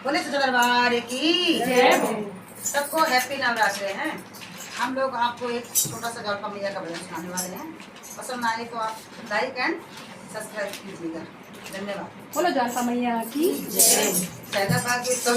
बोले तो दरबार की जय हो। सबको हैप्पी नवरात्रे हैं। हम लोग आपको एक छोटा सा गौरव मैया का भजन सुनाने वाले हैं। पसंद आए तो आप लाइक एंड सब्सक्राइब कीजिएगा। धन्यवाद। बोलो जालपा मैया की जय। तो